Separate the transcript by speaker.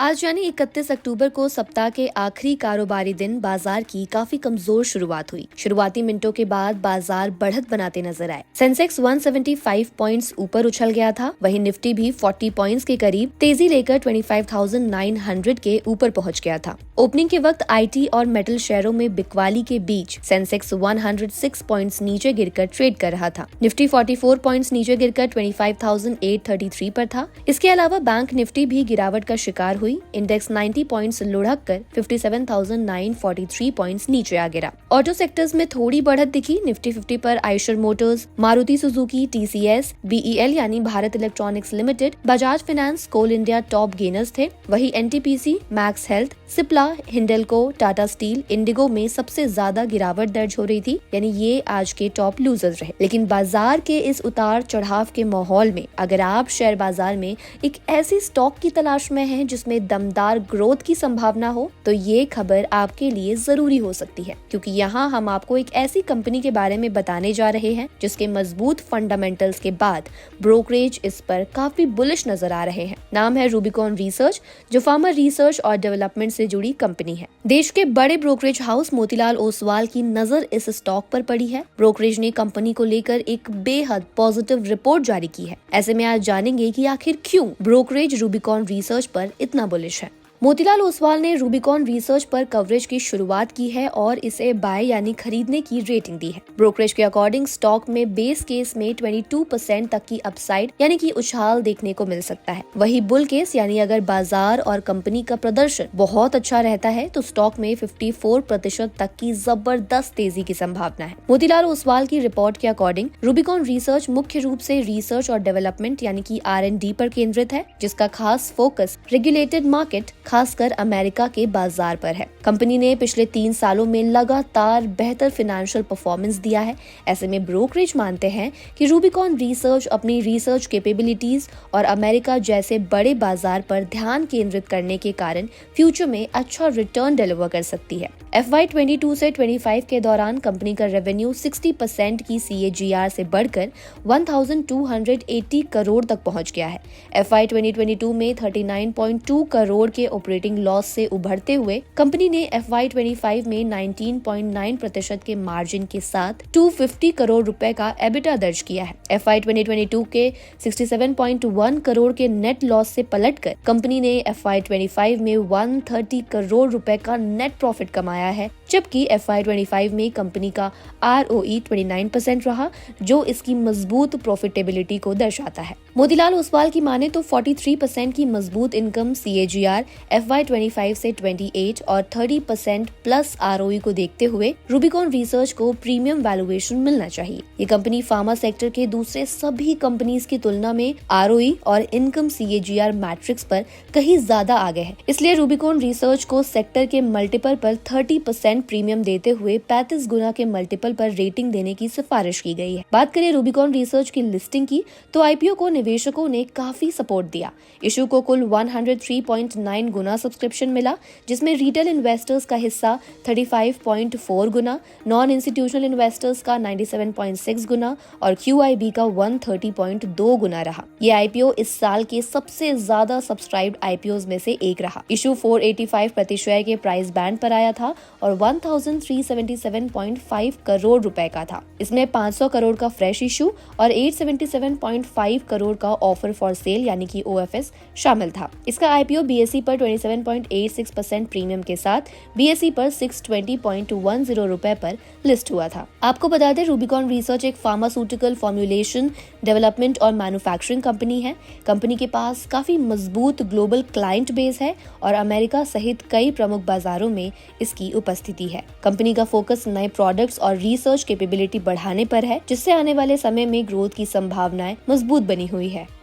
Speaker 1: आज यानी 31 अक्टूबर को सप्ताह के आखिरी कारोबारी दिन बाजार की काफी कमजोर शुरुआत हुई। शुरुआती मिनटों के बाद बाजार बढ़त बनाते नजर आए। सेंसेक्स 175 पॉइंट्स ऊपर उछल गया था, वहीं निफ्टी भी 40 पॉइंट्स के करीब तेजी लेकर 25,900 के ऊपर पहुंच गया था। ओपनिंग के वक्त आईटी और मेटल शेयरों में बिकवाली के बीच सेंसेक्स 106 पॉइंट्स नीचे गिरकर ट्रेड कर रहा था। निफ्टी 44 पॉइंट्स नीचे गिरकर 25,833 पर था। इसके अलावा बैंक निफ्टी भी गिरावट का शिकार हुई। इंडेक्स 90 पॉइंट्स लुढ़क कर 57,943 पॉइंट्स नीचे आ गिरा। ऑटो सेक्टर्स में थोड़ी बढ़त दिखी। निफ्टी 50 पर Eicher Motors, Maruti Suzuki, TCS, BEL यानी Bharat Electronics Limited, Bajaj Finance, Coal India top gainers थे। वहीं NTPC, Max Health, Cipla, Hindalco, Tata Steel, IndiGo में सबसे ज्यादा गिरावट दर्ज हो रही थी, यानी ये आज के टॉप लूजर्स रहे। लेकिन बाजार के इस उतार चढ़ाव के माहौल में अगर आप शेयर बाजार में एक ऐसी स्टॉक की तलाश में हैं जिसमें दमदार ग्रोथ की संभावना हो, तो ये खबर आपके लिए जरूरी हो सकती है, क्योंकि यहाँ हम आपको एक ऐसी कंपनी के बारे में बताने जा रहे हैं जिसके मजबूत फंडामेंटल्स के बाद ब्रोकरेज इस पर काफी बुलिश नजर आ रहे हैं। नाम है रूबिकॉन रिसर्च, जो फार्मा रिसर्च और डेवलपमेंट से जुड़ी कंपनी है। देश के बड़े ब्रोकरेज हाउस मोतीलाल ओसवाल की नजर इस स्टॉक पर पड़ी है। ब्रोकरेज ने कंपनी को लेकर एक बेहद पॉजिटिव रिपोर्ट जारी की है। ऐसे में आज जानेंगे कि आखिर क्यों ब्रोकरेज रूबिकॉन रिसर्च पर इतना बुलिश है। मोतीलाल ओसवाल ने रूबिकॉन रिसर्च पर कवरेज की शुरुआत की है और इसे बाय यानी खरीदने की रेटिंग दी है। ब्रोकरेज के अकॉर्डिंग स्टॉक में बेस केस में 22% तक की अपसाइड यानी कि उछाल देखने को मिल सकता है। वही बुल केस यानी अगर बाजार और कंपनी का प्रदर्शन बहुत अच्छा रहता है तो स्टॉक में 54% तक की जबरदस्त तेजी की संभावना है। मोतीलाल ओसवाल की रिपोर्ट के अकॉर्डिंग रूबिकॉन रिसर्च मुख्य रूप से रिसर्च और डेवलपमेंट यानी कि R&D पर केंद्रित है, जिसका खास फोकस रेगुलेटेड मार्केट खासकर अमेरिका के बाजार पर है। कंपनी ने पिछले 3 सालों में लगातार बेहतर फाइनेंशियल परफॉर्मेंस दिया है। ऐसे में ब्रोकरेज मानते हैं कि रूबिकॉन रिसर्च अपनी रिसर्च कैपेबिलिटीज और अमेरिका जैसे बड़े बाजार पर ध्यान केंद्रित करने के कारण फ्यूचर में अच्छा रिटर्न डिलीवर कर सकती है। FY 22 से 25 के दौरान कंपनी का रेवेन्यू 60% की CAGR से बढ़कर 1,280 करोड़ तक पहुंच गया है। FY 2022 में 39.2 करोड़ के ऑपरेटिंग लॉस से उभरते हुए कंपनी ने FY 25 में 19.9% के मार्जिन के साथ 250 करोड़ रुपए का एबिटा दर्ज किया है। FY 2022 के 67.1 करोड़ के नेट लॉस से पलटकर कंपनी ने FY 25 में 130 करोड़ रुपए का नेट प्रॉफिट कमाया है, जबकि FY 25 में कंपनी का ROE 29% रहा, जो इसकी मजबूत प्रॉफिटेबिलिटी को दर्शाता है। मोतीलाल ओसवाल की माने तो 43% की मजबूत इनकम CAGR FY 25 से 28 और 30% प्लस ROE को देखते हुए रूबिकॉन रिसर्च को प्रीमियम वैल्यूएशन मिलना चाहिए। ये कंपनी फार्मा सेक्टर के दूसरे सभी कंपनीज की तुलना में ROE और इनकम CAGR मैट्रिक्स पर कहीं ज्यादा आगे है। इसलिए रूबिकॉन रिसर्च को सेक्टर के मल्टीपल पर 30% प्रीमियम देते हुए 35 गुना के मल्टीपल पर रेटिंग देने की सिफारिश की गई है। बात करें रूबिकॉन रिसर्च की लिस्टिंग की, तो IPO को निवेशकों ने काफी सपोर्ट दिया। इशू को कुल 103.9 गुना सब्सक्रिप्शन मिला, जिसमें रिटेल इन्वेस्टर्स का हिस्सा 35.4 गुना, नॉन इंस्टीट्यूशनल इन्वेस्टर्स का 97.6 गुना और QIB का 130.2 गुना रहा। ये IPO इस साल के सबसे ज्यादा सब्सक्राइब्ड IPOs में से एक रहा। इशू 485 प्रति शेयर के प्राइस बैंड पर आया था और 1,377.5 करोड़ रुपए का था। इसमें 500 करोड़ का फ्रेश इशू और 877.5 करोड़ का ऑफर फॉर सेल यानी कि OFS शामिल था। इसका IPO BSE पर 27.86% प्रीमियम के साथ BSE पर 620.10 रुपए पर लिस्ट हुआ था। आपको बता दें, रूबिकॉन रिसर्च एक फार्मास्यूटिकल फॉर्मुलेशन, डेवलपमेंट और मैन्युफैक्चरिंग कंपनी है। कंपनी के पास काफी मजबूत ग्लोबल क्लाइंट बेस है और अमेरिका सहित कई प्रमुख बाजारों में इसकी उपस्थिति है। कंपनी का फोकस नए प्रोडक्ट्स और रिसर्च कैपेबिलिटी बढ़ाने पर है, जिससे आने वाले समय में ग्रोथ की संभावनाएं मजबूत बनी हुई है।